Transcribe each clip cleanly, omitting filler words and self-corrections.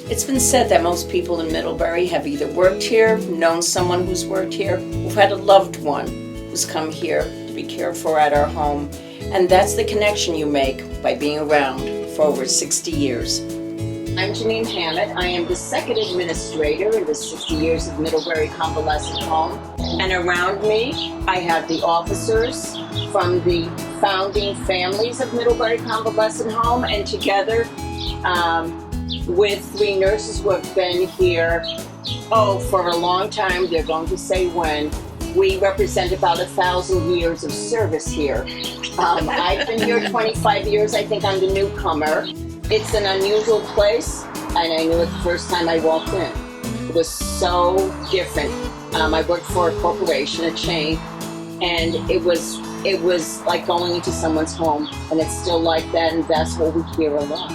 It's been said that most people in Middlebury have either worked here, known someone who's worked here, who've had a loved one who's come here to be cared for at our home. And that's the connection you make by being around for over 60 years. I'm Janine Hammett. I am the second administrator in the 60 years of Middlebury Convalescent Home. And around me, I have the officers from the founding families of Middlebury Convalescent Home, and together with 3 nurses who have been here, for a long time. They're going to say when. We represent about 1,000 years of service here. I've been here 25 years. I think I'm the newcomer. It's an unusual place, and I knew it the first time I walked in. It was so different. I worked for a corporation, a chain, and it was like going into someone's home, and it's still like that, and that's what we hear a lot.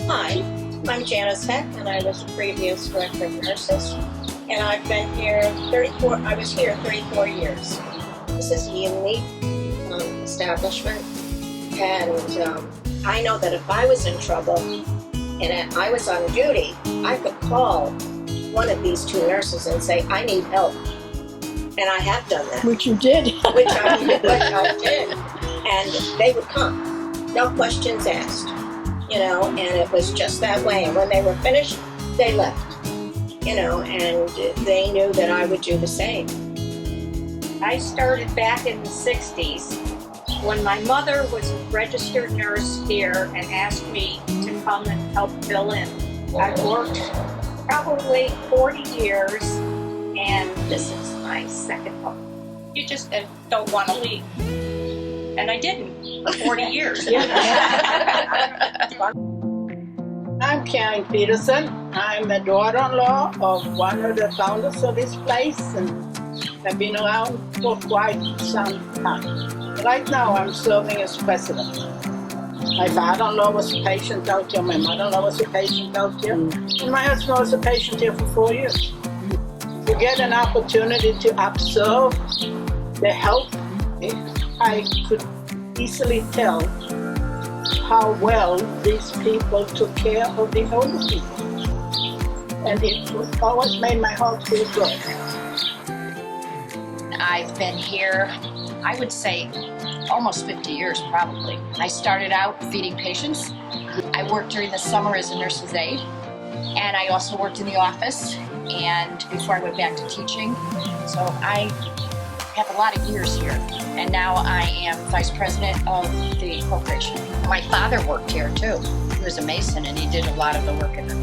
Hi, I'm Janice Heck, and I was the previous director of nurses, and I've been here 34 years. This is a unique establishment, and I know that if I was in trouble and I was on duty, I could call one of these 2 nurses and say, I need help. And I have done that. Which you did. which I did. And they would come. No questions asked. And it was just that way. And when they were finished, they left. And they knew that I would do the same. I started back in the 60s when my mother was a registered nurse here and asked me to come and help fill in. I've worked probably 40 years, and this is my second home. You just don't want to leave. And I didn't for 40 years. I'm Karen Peterson. I'm the daughter-in-law of one of the founders of this place, and I've been around for quite some time. Right now I'm serving as president. My father-in-law was a patient out here, my mother-in-law was a patient out here, and my husband was a patient here for 4 years. To get an opportunity to observe the help, I could easily tell how well these people took care of the older people. And it always made my heart feel good. I've been here, I would say, almost 50 years probably. I started out feeding patients. I worked during the summer as a nurse's aide, and I also worked in the office, and before I went back to teaching. So I have a lot of years here, and now I am vice president of the corporation. My father worked here too. He was a mason, and he did a lot of the work in the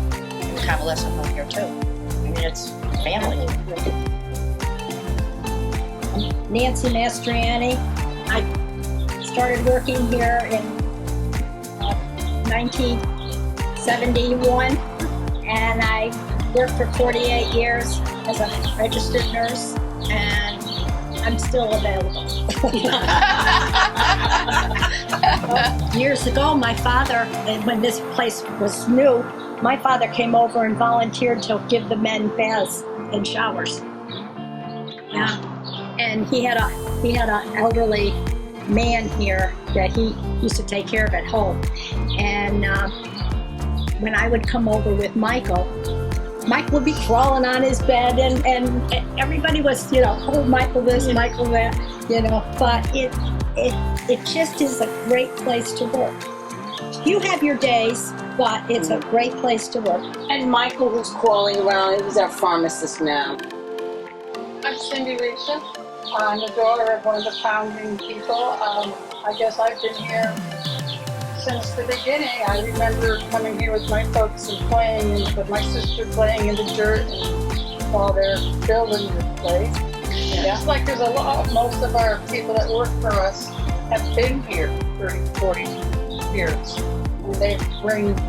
convalescent home here too. I mean, it's family. Nancy Mastriani. I started working here in 1971, and I worked for 48 years as a registered nurse, and I'm still available. Years ago, my father, when this place was new, my father came over and volunteered to give the men baths and showers. Yeah. And he had an elderly man here that he used to take care of at home. And when I would come over with Michael, Mike would be crawling on his bed, and everybody was, oh, Michael this, Michael that, but it just is a great place to work. You have your days, but it's a great place to work. And Michael was crawling around. He was our pharmacist now. I'm Cindy Risa. I'm the daughter of one of the founding people. I guess I've been here since the beginning. I remember coming here with my folks and playing, with my sister playing in the dirt while they're building this place. Yeah. It's like there's a lot, most of our people that work for us have been here 30, 40 years. And they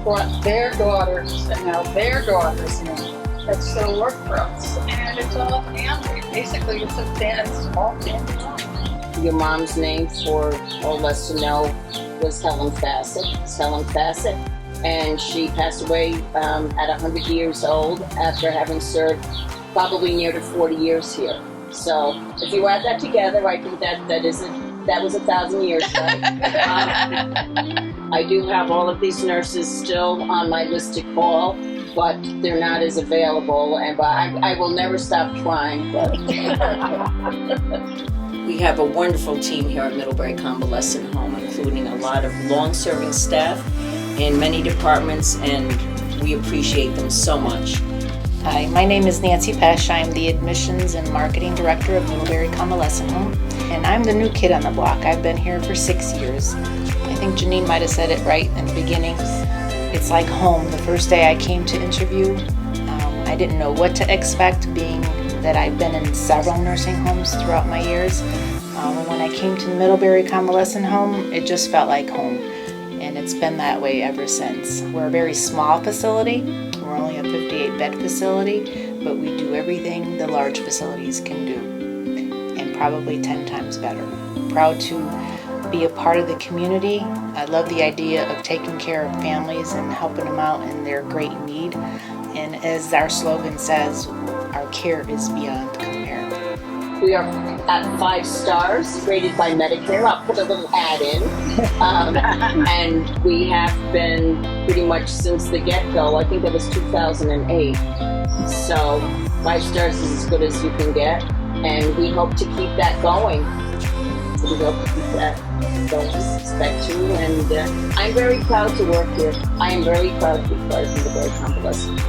brought their daughters and now their daughters in that still work for us. And it's all family. Basically, it's a small family. Your mom's name, for all of us to know, was Helen Fassett. It's Helen Fassett. And she passed away at 100 years old after having served probably near to 40 years here. So if you add that together, I think that was 1,000 years, right? I do have all of these nurses still on my list to call, but they're not as available, and I will never stop trying. But we have a wonderful team here at Middlebury Convalescent Home, including a lot of long-serving staff in many departments, and we appreciate them so much. Hi, my name is Nancy Pesh. I'm the Admissions and Marketing Director of Middlebury Convalescent Home, and I'm the new kid on the block. I've been here for 6 years. I think Janine might have said it right in the beginning. It's like home. The first day I came to interview, I didn't know what to expect, being that I've been in several nursing homes throughout my years. When I came to the Middlebury Convalescent Home, it just felt like home, and it's been that way ever since. We're a very small facility. We're only a 58-bed facility, but we do everything the large facilities can do, and probably 10 times better. Proud to be a part of the community. I love the idea of taking care of families and helping them out in their great need. And as our slogan says, our care is beyond compare. We are at 5 stars, rated by Medicare. I'll put a little ad in. And we have been pretty much since the get-go. I think it was 2008. So 5 stars is as good as you can get. And we hope to keep that going. We hope to keep that going, expect to. And I'm very proud to work here. I am very proud to be part of Middlebury Convalescent.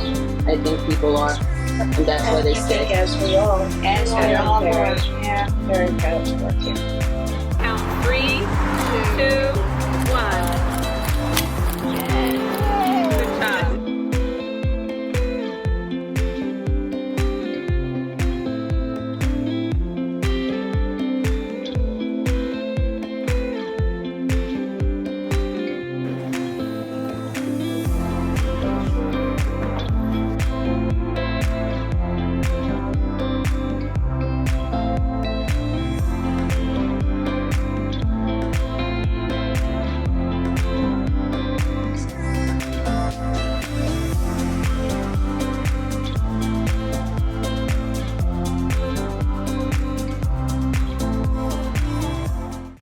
I think people are. And that's why they stay. As we all. As we all are. Yeah, very proud to work here. Count 3, 2, 1.